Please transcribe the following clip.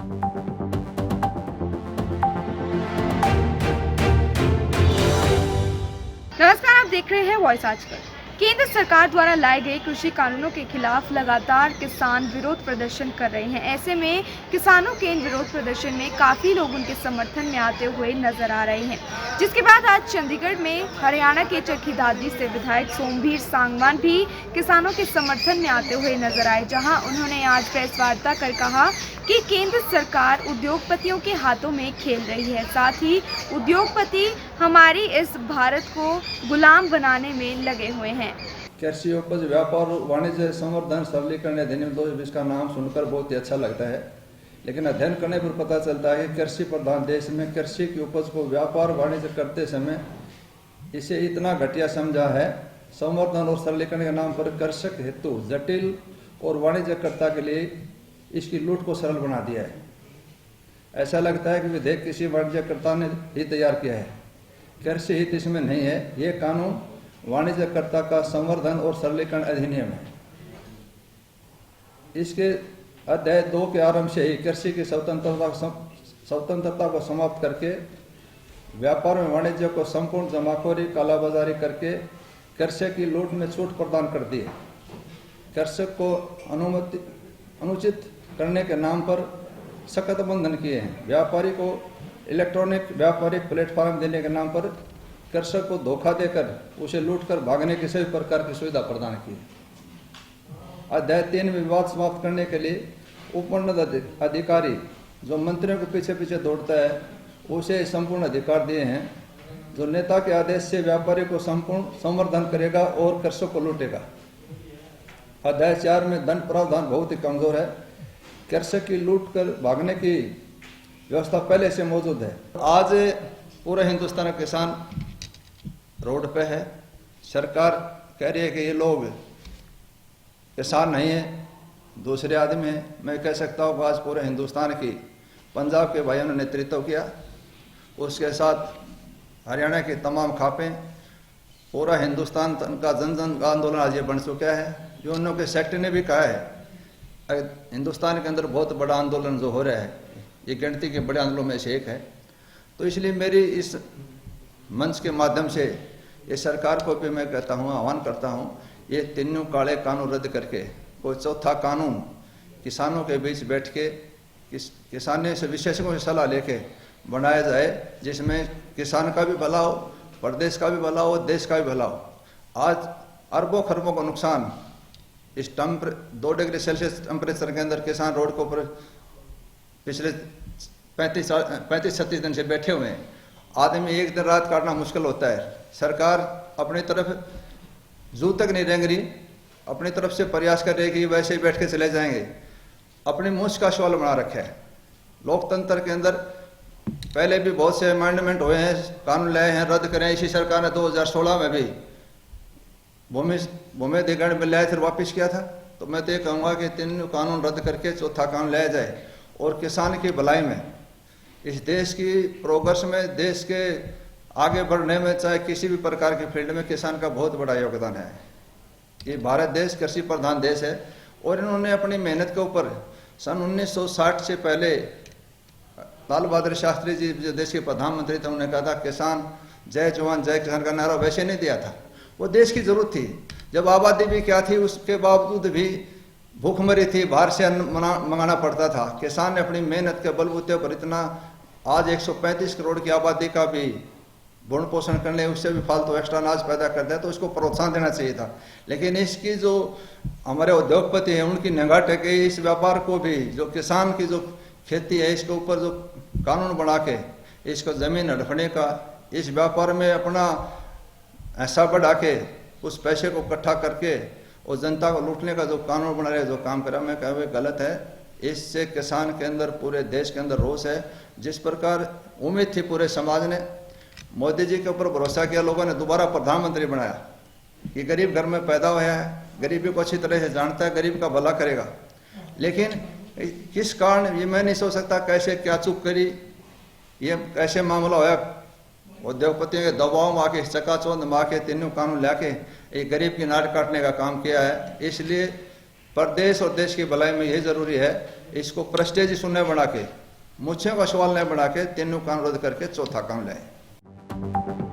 नमस्कार, आप देख रहे हैं वॉइस आजकल। केंद्र सरकार द्वारा लाए गए कृषि कानूनों के खिलाफ लगातार किसान विरोध प्रदर्शन कर रहे हैं। ऐसे में किसानों के इन विरोध प्रदर्शन में काफी लोग उनके समर्थन में आते हुए नजर आ रहे हैं, जिसके बाद आज चंडीगढ़ में हरियाणा के चरखी दादरी से विधायक सोमवीर सांगवान भी किसानों के समर्थन में आते हुए नजर आए, जहां उन्होंने आज प्रेस वार्ता कर कहा कि केंद्र सरकार उद्योगपतियों के हाथों में खेल रही है। साथ ही उद्योगपति हमारी इस भारत को गुलाम बनाने में लगे हुए हैं। कृषि उपज व्यापार वाणिज्य संवर्धन सरलीकरण अधिनियम 2020 इसका नाम सुनकर बहुत ही अच्छा लगता है, लेकिन अध्ययन करने पर पता चलता है कि कृषि प्रधान देश में कृषि की उपज को व्यापार वाणिज्य करते समय इसे इतना घटिया समझा है। संवर्धन और सरलीकरण के नाम पर कृषक हेतु जटिल और वाणिज्यकर्ता के लिए इसकी लूट को सरल बना दिया है। ऐसा लगता है कि विधेयक किसी वाणिज्यकर्ता ने ही तैयार किया है। कृषि हित इसमें नहीं है। ये कानून वाणिज्यकर्ता का संवर्धन और सरलीकरण अधिनियम है। इसके अध्याय 2 के आरंभ से ही कृषि की स्वतंत्रता को समाप्त करके व्यापार में वाणिज्य को संपूर्ण जमाखोरी कालाबाजारी करके कृषक की लूट में छूट प्रदान कर दी है। कृषक को अनुचित करने के नाम पर सख्त बंधन किए हैं। व्यापारी को इलेक्ट्रॉनिक व्यापारिक प्लेटफॉर्म देने के नाम पर कृषक को धोखा देकर उसे लूटकर भागने की सभी प्रकार की सुविधा प्रदान की। अध्याय 3 में विवाद समाप्त करने के लिए उपमंडल अधिकारी जो मंत्रियों के पीछे पीछे दौड़ता है उसे संपूर्ण अधिकार दिए हैं, जो नेता के आदेश से व्यापारी को संपूर्ण संवर्धन करेगा और कृषक को लूटेगा। अध्याय 4 में दंड प्रावधान बहुत ही कमजोर है। कृषक की लूट कर भागने की व्यवस्था पहले से मौजूद है। आज पूरा हिंदुस्तान का किसान रोड पे है। सरकार कह रही है कि ये लोग किसान नहीं है, दूसरे आदमी हैं। मैं कह सकता हूँ आज पूरे हिंदुस्तान की पंजाब के भाइयों ने नेतृत्व किया, उसके साथ हरियाणा की तमाम खापें, पूरा हिंदुस्तान का जन जन आंदोलन आज ये बन चुका है। जो उन लोगों के सेक्टर ने भी कहा है हिंदुस्तान के अंदर बहुत बड़ा आंदोलन जो हो रहा है, ये गिनती के बड़े आंदोलनों में से एक है। तो इसलिए मेरी इस मंच के माध्यम से ये सरकार को भी मैं कहता हूँ, आह्वान करता हूँ, ये तीनों काले कानून रद्द करके कोई चौथा कानून किसानों के बीच बैठ के किसानों से विशेषज्ञों से सलाह लेके बनाया जाए, जिसमें किसान का भी भला हो, प्रदेश का भी भला हो, देश का भी भला हो। आज अरबों खरबों का नुकसान इस 2 डिग्री सेल्सियस टेम्परेचर के अंदर किसान रोड के ऊपर पिछले 35-36 दिन से बैठे हुए हैं। आदमी एक दिन रात काटना मुश्किल होता है। सरकार अपनी तरफ जू तक नहीं रेंग रही, अपनी तरफ से प्रयास कर रही है कि वैसे ही बैठ के चले जाएंगे। अपनी मूछ का सवाल बना रखा है। लोकतंत्र के अंदर पहले भी बहुत से अमेंडमेंट हुए हैं, कानून लाए हैं, रद्द करें। इसी सरकार ने 2016 में भी भूमि अधिग्रहण बिल लाया, फिर वापस किया था। तो मैं तो ये कहूँगा कि 3 कानून रद्द करके चौथा कानून लाया जाए और किसान की भलाई में, इस देश की प्रोग्रेस में, देश के आगे बढ़ने में, चाहे किसी भी प्रकार के फील्ड में किसान का बहुत बड़ा योगदान है। ये भारत देश कृषि प्रधान देश है और इन्होंने अपनी मेहनत के ऊपर सन 1960 से पहले लाल बहादुर शास्त्री जी जो देश के प्रधानमंत्री थे, उन्होंने कहा था किसान जय जवान जय किसान का नारा वैसे नहीं दिया था। वो देश की जरूरत थी। जब आबादी भी क्या थी, उसके बावजूद भी भूखमरी थी, बाहर से अन्न मंगाना पड़ता था। किसान ने अपनी मेहनत के बलबूते पर इतना आज 135 करोड़ की आबादी का भी भरण पोषण करने, उससे भी फालतू एक्स्ट्रा अनाज पैदा कर दिया, तो इसको प्रोत्साहन देना चाहिए था। लेकिन इसकी जो हमारे उद्योगपति हैं उनकी निगाह टेके इस व्यापार को भी, जो किसान की जो खेती है, इसके ऊपर जो कानून बना के इसको जमीन हड़पने का, इस व्यापार में अपना ऐसा बढ़ा के उस पैसे को इकट्ठा करके और जनता को लूटने का जो कानून बना रहे, जो काम करा, मैं कह गलत है। इससे किसान के अंदर, पूरे देश के अंदर रोष है। जिस प्रकार उम्मीद थी पूरे समाज ने, मोदी जी के ऊपर भरोसा किया, लोगों ने दोबारा प्रधानमंत्री बनाया कि गरीब घर में पैदा हुआ है, गरीबी को अच्छी तरह से जानता है, गरीब का भला करेगा। लेकिन किस कारण, ये मैं नहीं सोच सकता कैसे क्या चूक करी, ये कैसे मामला होया। उद्योगपतियों के दबाव में आके, चकाचौंध में आके 3 कानून लाके एक गरीब की नाड़ काटने का काम किया है। इसलिए प्रदेश और देश की भलाई में यही जरूरी है इसको प्रेस्टेज शून्य बना के, मुझे का सवाल नहीं बना के, तीनों काम रद्द करके चौथा काम लाए।